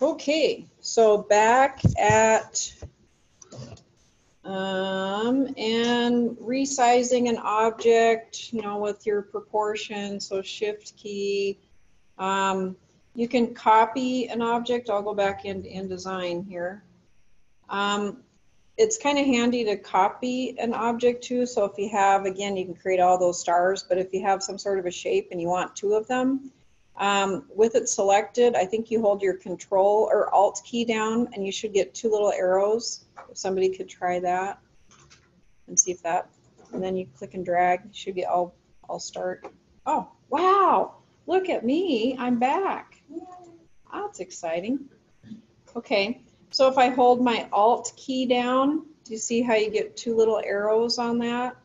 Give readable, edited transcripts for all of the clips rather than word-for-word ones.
Okay, so back at and resizing an object, you know, with your proportion, so shift key. You can copy an object. I'll go back into InDesign here. It's kind of handy to copy an object too. So if you have, again, you can create all those stars, but if you have some sort of a shape and you want two of them, with it selected, I think you hold your Control or Alt key down and you should get two little arrows. If somebody could try that and see if that, and then you click and drag, you should get I'll start. Oh, wow, look at me, I'm back. That's exciting. Okay, so if I hold my Alt key down, do you see how you get two little arrows on that?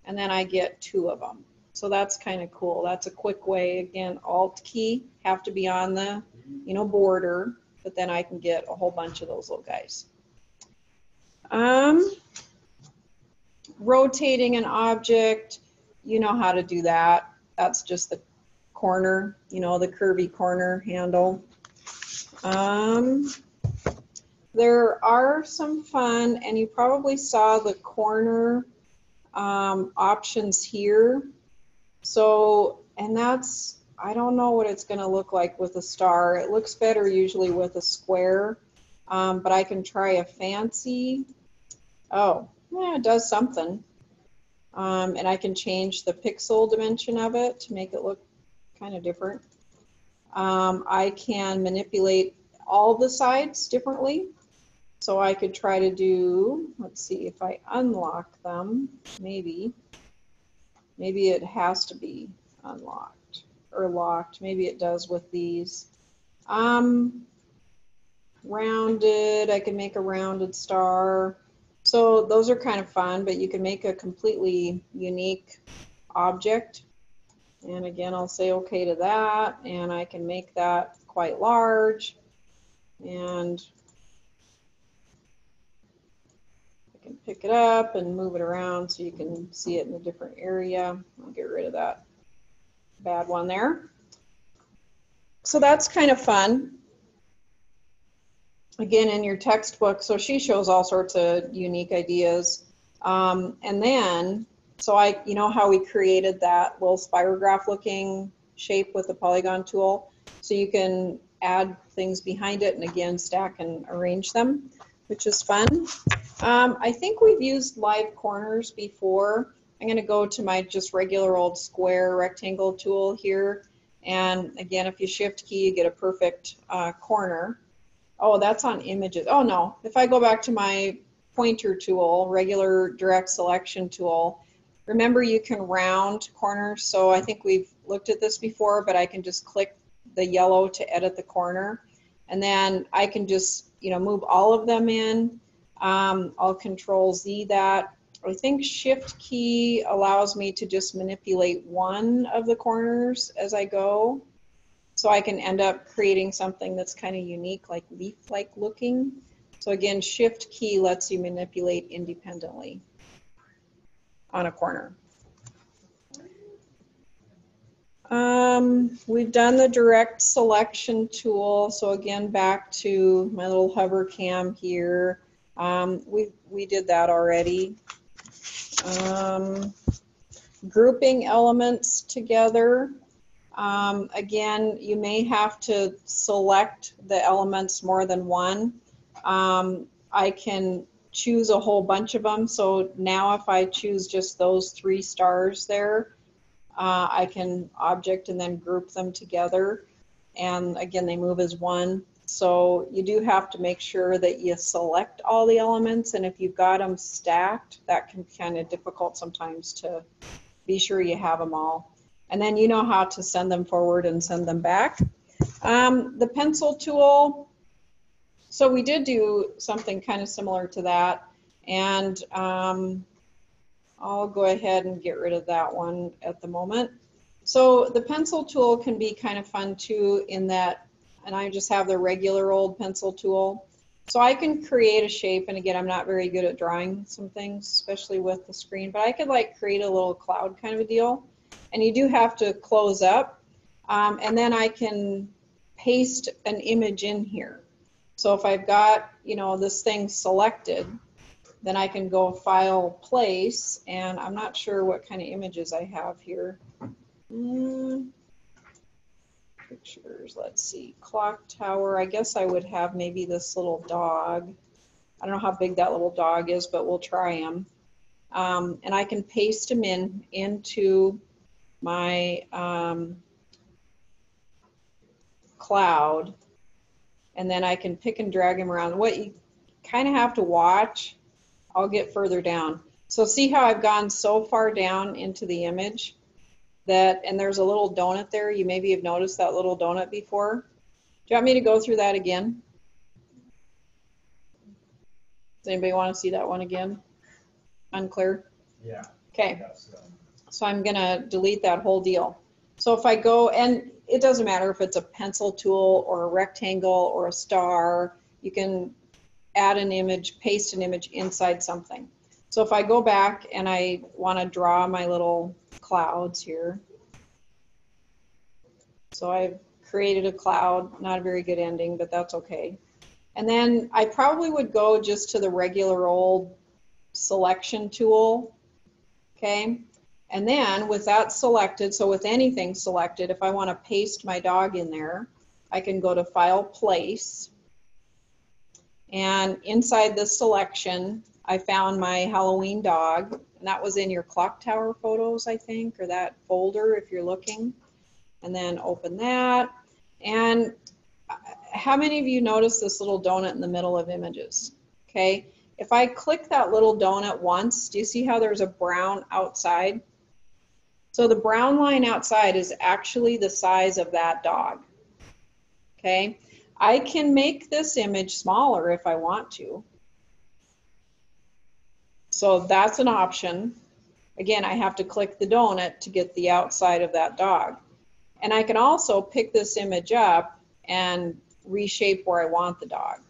And then I get two of them. So that's kind of cool. That's a quick way. Again, Alt key, have to be on the, you know, border, but then I can get a whole bunch of those little guys. Rotating an object, you know how to do that. That's just the corner, you know, the curvy corner handle. There are some fun, and you probably saw the corner options here. So, and that's, I don't know what it's going to look like with a star. It looks better usually with a square, but I can try a fancy. Oh, yeah, it does something. And I can change the pixel dimension of it to make it look kind of different. I can manipulate all the sides differently. So I could try to do, let's see, if I unlock them, maybe it has to be unlocked or locked. Maybe it does with these. Rounded, I can make a rounded star. So those are kind of fun, but you can make a completely unique object. And again, I'll say okay to that, and I can make that quite large. And I can pick it up and move it around so you can see it in a different area. I'll get rid of that bad one there. So that's kind of fun. Again, in your textbook, so she shows all sorts of unique ideas. And then, so you know how we created that little spirograph looking shape with the polygon tool? So you can add things behind it and again, stack and arrange them, which is fun. I think we've used live corners before. I'm going to go to my just regular old square rectangle tool here. And again, if you shift key, you get a perfect corner. Oh, that's on images. Oh no, if I go back to my pointer tool, regular direct selection tool, remember you can round corners. So I think we've looked at this before, but I can just click the yellow to edit the corner. And then I can just, you know, move all of them in. I'll Control Z that. I think Shift key allows me to just manipulate one of the corners as I go. So I can end up creating something that's kind of unique, like leaf-like looking. So again, Shift key lets you manipulate independently on a corner. We've done the direct selection tool. So again, back to my little hover cam here. We did that already. Grouping elements together. Again, you may have to select the elements more than one. I can choose a whole bunch of them. So now if I choose just those 3 stars there, I can object and then group them together. And again, they move as one. So you do have to make sure that you select all the elements. And if you've got them stacked, that can be kind of difficult sometimes to be sure you have them all. And then you know how to send them forward and send them back. The pencil tool, so we did do something kind of similar to that. And I'll go ahead and get rid of that one at the moment. So the pencil tool can be kind of fun too in that, and I just have the regular old pencil tool. So I can create a shape, and again, I'm not very good at drawing some things, especially with the screen, but I could like create a little cloud kind of a deal. And you do have to close up, and then I can paste an image in here. So if I've got, you know, this thing selected, then I can go File, Place, and I'm not sure what kind of images I have here. Pictures, let's see, clock tower. I guess I would have maybe this little dog. I don't know how big that little dog is, but we'll try him. And I can paste him into my cloud, and then I can pick and drag him around. What you kind of have to watch, I'll get further down. So see how I've gone so far down into the image that, and there's a little donut there. You maybe have noticed that little donut before. Do you want me to go through that again? Does anybody want to see that one again? Unclear? Yeah. Okay. So I'm going to delete that whole deal. So if I go, and it doesn't matter if it's a pencil tool or a rectangle or a star, you can add an image, paste an image inside something. So if I go back and I want to draw my little clouds here. So I've created a cloud, not a very good ending, but that's okay. And then I probably would go just to the regular old selection tool, okay? And then with that selected, so with anything selected, if I want to paste my dog in there, I can go to File, Place, and inside this selection, I found my Halloween dog, and that was in your clock tower photos, I think, or that folder if you're looking. And then open that. And how many of you notice this little donut in the middle of images? Okay, if I click that little donut once, do you see how there's a brown outside? So the brown line outside is actually the size of that dog. Okay, I can make this image smaller if I want to. So that's an option. Again, I have to click the donut to get the outside of that dog. And I can also pick this image up and reshape where I want the dog.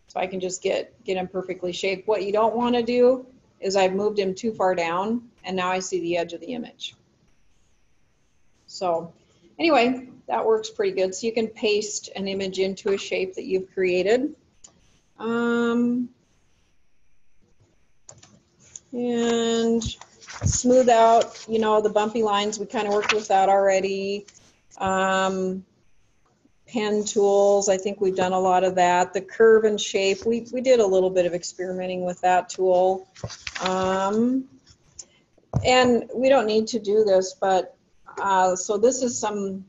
So I can just get him perfectly shaped. What you don't want to do is I've moved him too far down and now I see the edge of the image. So anyway, that works pretty good. So you can paste an image into a shape that you've created. And smooth out, you know, the bumpy lines. We kind of worked with that already. Pen tools, I think we've done a lot of that. The curve and shape, we did a little bit of experimenting with that tool. And we don't need to do this, but so this is some,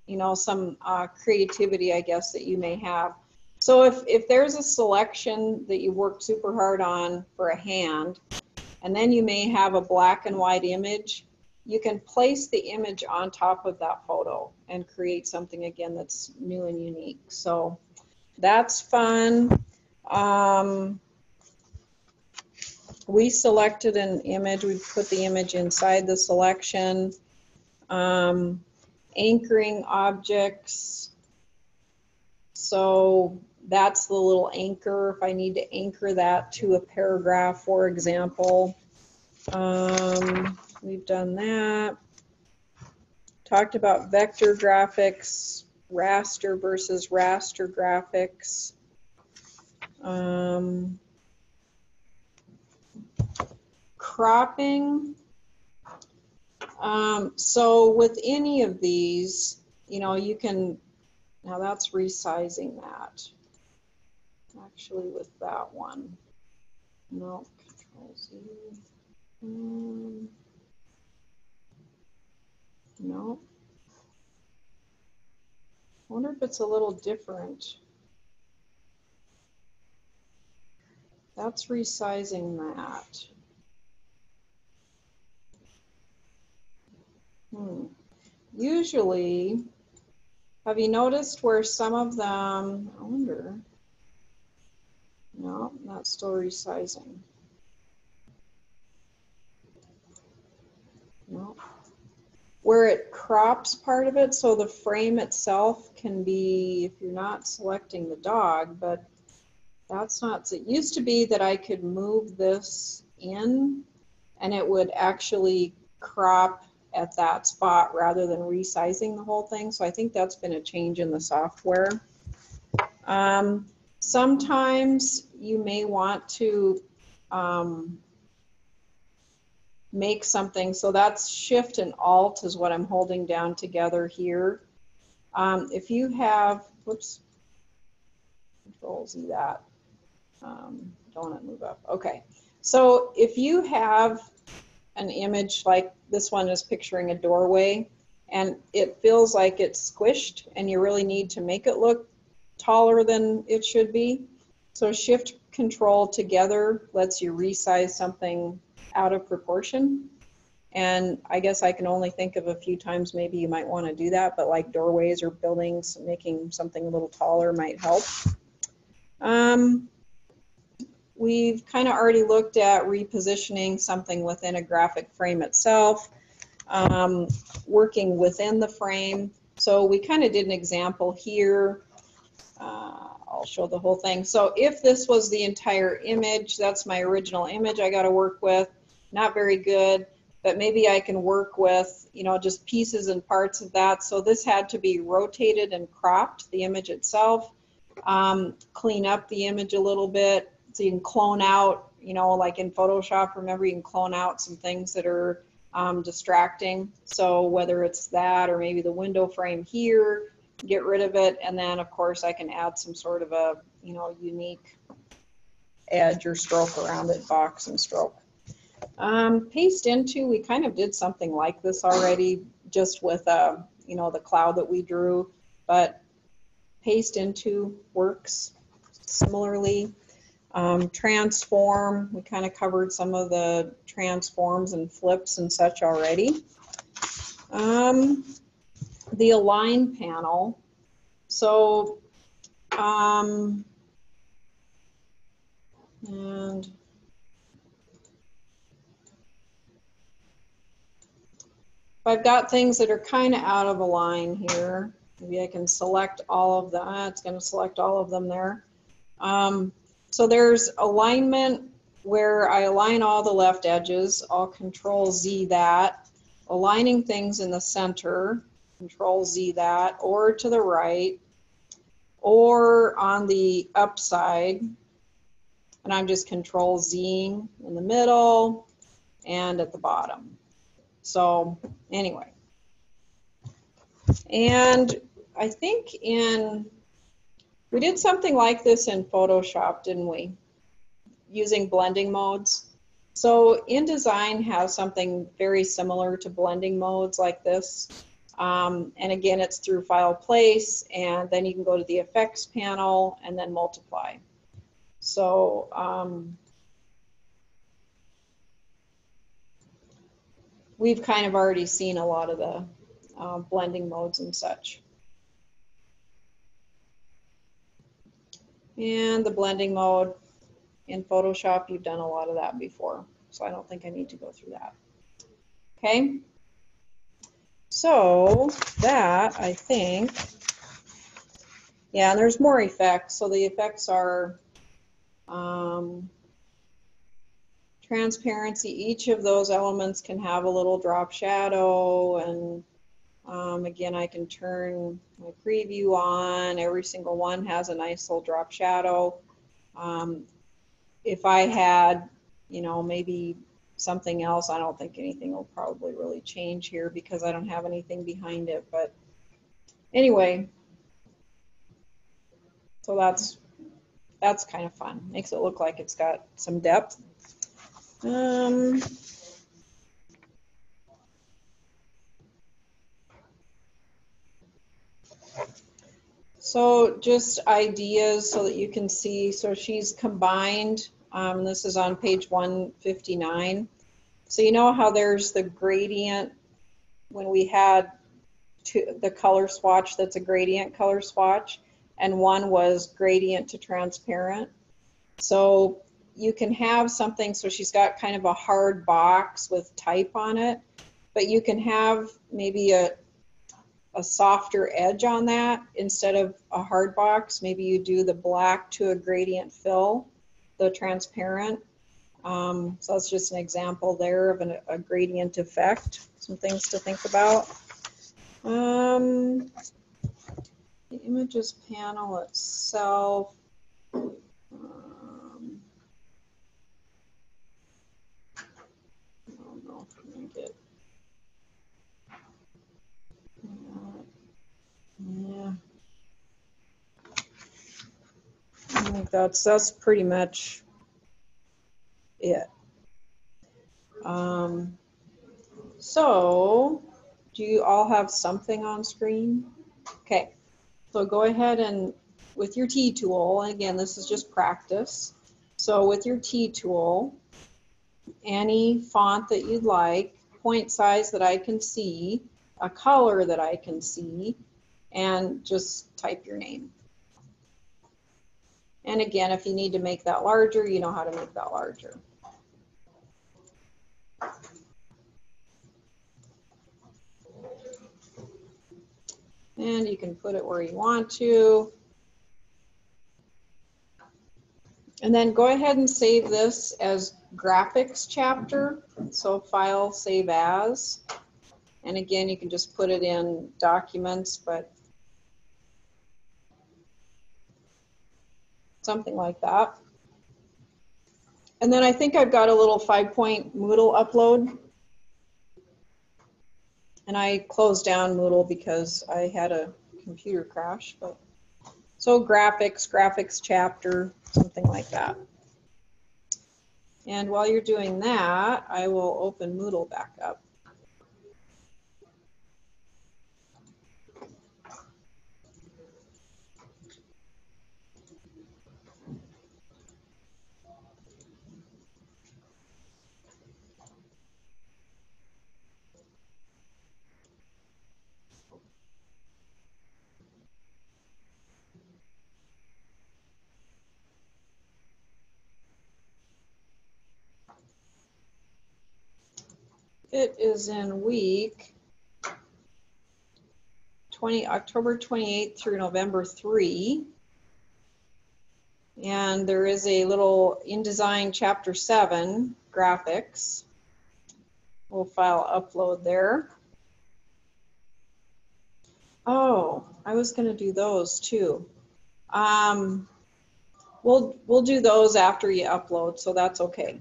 you know, some creativity, I guess, that you may have. So if there's a selection that you worked super hard on for a hand, and then you may have a black and white image, you can place the image on top of that photo and create something again that's new and unique. So that's fun. We selected an image, we put the image inside the selection. Anchoring objects. So that's the little anchor if I need to anchor that to a paragraph, for example. We've done that. Talked about vector graphics, raster versus raster graphics. Cropping. So with any of these, you know, you can, now that's resizing that. Actually with that one. No, Control Z. No. I wonder if it's a little different. That's resizing that. Usually, have you noticed where some of them, I wonder, no, that's still resizing. No. Where it crops part of it, so the frame itself can be, if you're not selecting the dog, but that's not, it used to be that I could move this in and it would actually crop at that spot rather than resizing the whole thing. So I think that's been a change in the software. Sometimes you may want to make something. So that's Shift and Alt is what I'm holding down together here. If you have, whoops, Control Z that. Don't want to move up. Okay. So if you have an image like this one is picturing a doorway and it feels like it's squished and you really need to make it look taller than it should be. So Shift Control together lets you resize something out of proportion. And I guess I can only think of a few times maybe you might want to do that, but like doorways or buildings, making something a little taller might help. We've kind of already looked at repositioning something within a graphic frame itself, working within the frame. So we kind of did an example here. I'll show the whole thing. So if this was the entire image, that's my original image I got to work with. Not very good, but maybe I can work with, you know, just pieces and parts of that. So this had to be rotated and cropped, the image itself. Clean up the image a little bit so you can clone out, you know, like in Photoshop, remember you can clone out some things that are distracting. So whether it's that or maybe the window frame here, get rid of it, and then of course I can add some sort of a, you know, unique edge or stroke around it, box and stroke. Paste into, we kind of did something like this already just with you know, the cloud that we drew, but paste into works similarly. Transform, we kind of covered some of the transforms and flips and such already. The align panel, so and if I've got things that are kind of out of a line here, maybe I can select all of them. It's going to select all of them there. So there's alignment where I align all the left edges. I'll Control Z that. Aligning things in the center, Control Z that, or to the right, or on the upside. And I'm just Control Zing in the middle and at the bottom. So anyway, and I think we did something like this in Photoshop, didn't we? Using blending modes. So InDesign has something very similar to blending modes like this. And again, it's through File Place, and then you can go to the Effects panel and then Multiply. So we've kind of already seen a lot of the blending modes and such. And the blending mode in Photoshop, you've done a lot of that before, so I don't think I need to go through that. Okay, so that, I think, yeah, and there's more effects. So the effects are transparency. Each of those elements can have a little drop shadow, and again, I can turn my preview on. Every single one has a nice little drop shadow. If I had, you know, maybe something else, I don't think anything will probably really change here because I don't have anything behind it. But anyway, so that's kind of fun. Makes it look like it's got some depth. So just ideas so that you can see. So she's combined, this is on page 159. So you know how there's the gradient when we had the color swatch that's a gradient color swatch, and one was gradient to transparent. So you can have something, so she's got kind of a hard box with type on it, but you can have maybe a softer edge on that instead of a hard box. Maybe you do the black to a gradient fill, the transparent. So that's just an example there of a gradient effect, some things to think about. The images panel itself, I don't know if I'm going to get, yeah, I think that's pretty much it. So, do you all have something on screen? Okay, so go ahead and with your T tool, and again, this is just practice. So with your T tool, any font that you'd like, point size that I can see, a color that I can see, and just type your name. And again, if you need to make that larger, you know how to make that larger. And you can put it where you want to. And then go ahead and save this as graphics chapter. So file, save as. And again, you can just put it in documents, but something like that. And then I think I've got a little 5-point Moodle upload. And I closed down Moodle because I had a computer crash. But so graphics chapter, something like that. And while you're doing that, I will open Moodle back up. It is in week October 28th through November 3. And there is a little InDesign Chapter 7 graphics. We'll file upload there. Oh, I was going to do those too. We'll do those after you upload, so that's okay.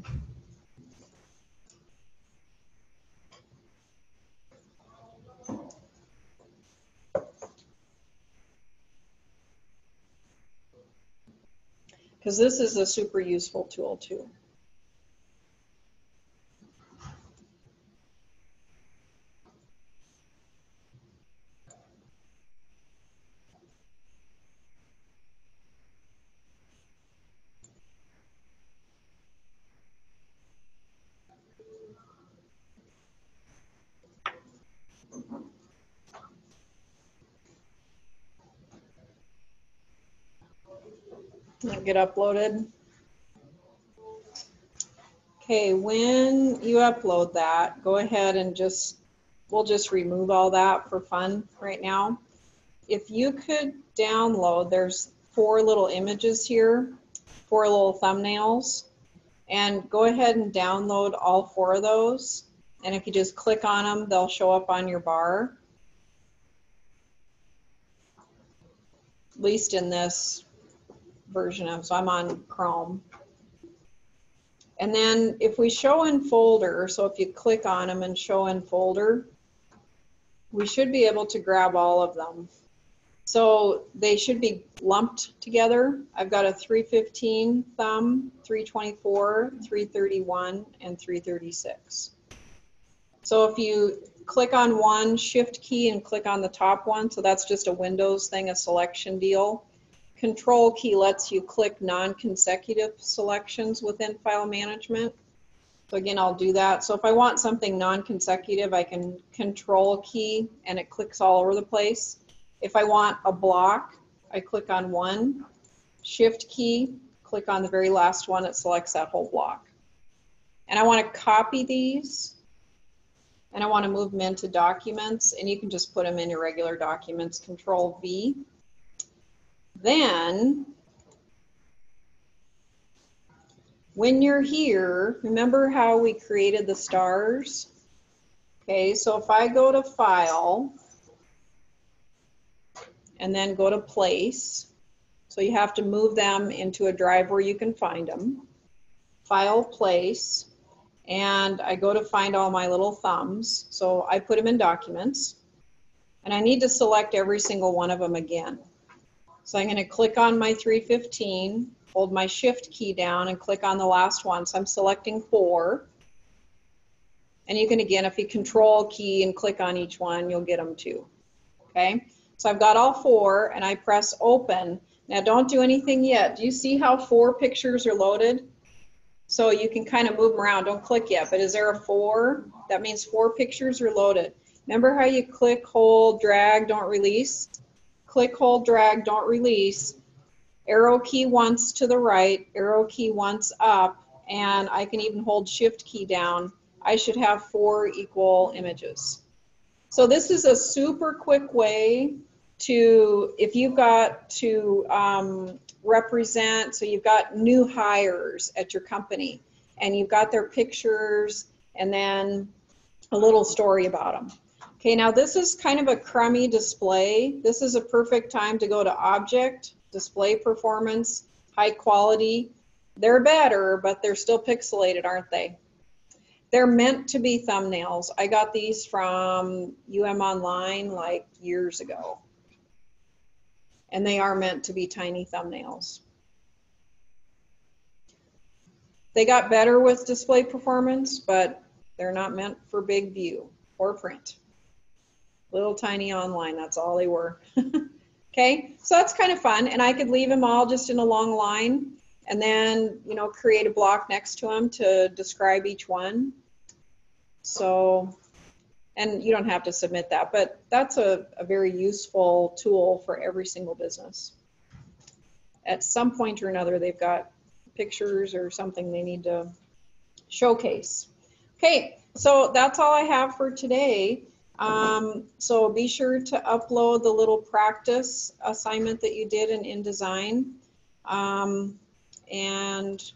Because this is a super useful tool too. Get uploaded. Okay, when you upload that, go ahead and we'll just remove all that for fun right now. If you could download, there's 4 little images here, 4 little thumbnails, and go ahead and download all 4 of those. And if you just click on them, they'll show up on your bar. At least in this version of, so I'm on Chrome. And then if we show in folder, so if you click on them and show in folder, we should be able to grab all of them. So they should be lumped together. I've got a 315 thumb, 324, 331, and 336. So if you click on one, shift key and click on the top one, so that's just a Windows thing, a selection deal. Control key lets you click non-consecutive selections within file management. So again, I'll do that. So if I want something non-consecutive, I can control key and it clicks all over the place. If I want a block, I click on one, shift key, click on the very last one, it selects that whole block. And I want to copy these and I want to move them into documents, and you can just put them in your regular documents, Control V. Then When you're here, remember how we created the stars? Okay, so if I go to File and then go to Place, so you have to move them into a drive where you can find them. File, Place, and I go to find all my little thumbs. So I put them in Documents, and I need to select every single one of them again. So I'm going to click on my 315, hold my Shift key down, and click on the last one. So I'm selecting 4. And you can, again, if you Control key and click on each one, you'll get them too. Okay, so I've got all 4, and I press Open. Now don't do anything yet. Do you see how 4 pictures are loaded? So you can kind of move them around. Don't click yet, but is there a 4? That means 4 pictures are loaded. Remember how you click, hold, drag, don't release? Click, hold, drag, don't release. Arrow key once to the right, arrow key once up, and I can even hold Shift key down. I should have 4 equal images. So this is a super quick way to, if you've got to represent, so you've got new hires at your company, and you've got their pictures, and then a little story about them. Okay, now this is kind of a crummy display. This is a perfect time to go to Object, Display Performance, High Quality. They're better, but they're still pixelated, aren't they? They're meant to be thumbnails. I got these from Online like years ago. And they are meant to be tiny thumbnails. They got better with display performance, but they're not meant for big view or print. Little tiny Online, that's all they were. Okay, so that's kind of fun. And I could leave them all just in a long line and then, you know, create a block next to them to describe each one. So, and you don't have to submit that, but that's a very useful tool for every single business. At some point or another, they've got pictures or something they need to showcase. Okay, so that's all I have for today. So be sure to upload the little practice assignment that you did in InDesign. And